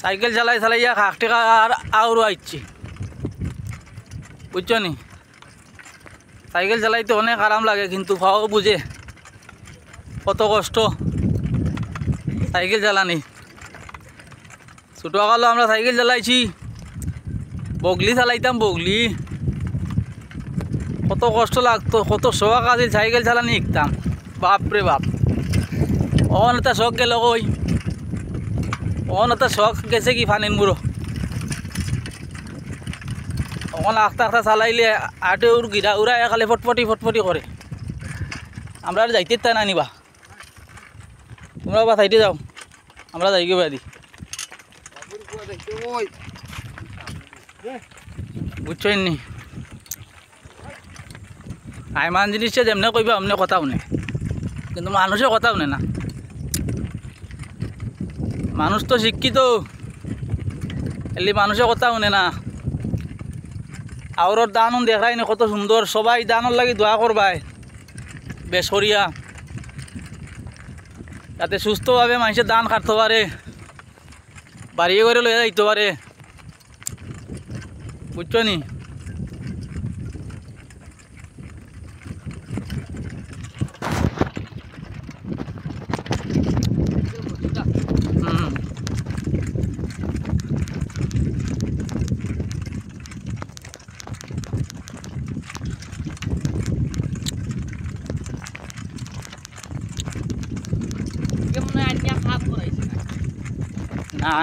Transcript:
Cycle চালাই চালাইয়া খাক টেকা আর আউরও আইছি বুঝছো নি। সাইকেল চালাইতে অনেক আরাম লাগে কিন্তু পাও বুঝে কত কষ্ট সাইকেল চালানি। ছোটোকালে আমরা সাইকেল চালাইছি, বগলি চালাইতাম বগলি, কত কষ্ট লাগতো, কত শখ আছে সাইকেল চালানি শিখতাম। বাপরে বাপ, অন এটা শখ গেল কই, অন এটা শখ গেছে কি ফানিন মুড়ো। অন আখতা আখতা চালাইলে আটে উর গিরা উড়াই খালি ফটফটি ফটফটি করে। আমরা আর যাইতে তাই না নিবা, তোমরা বা সাইডে যাও, আমরা যাই গে বাদি। বুঝছো নি আইমান জিনিসটা যেমনে কইবা অমনে কথা শুনে, কিন্তু মানুষে কথা শুনে না। মানুষ তো শিক্ষিত, এলি মানুষে কথা শুনে না। আউরর দান দেখাই না কত সুন্দর, সবাই দানের লাগি দোয়া করবাই বেশ করিয়া, যাতে সুস্থভাবে মানুষের দান খাটতে পারে, বাড়িয়ে করে লইয়া যাইতে পারে। বুঝছো নি। না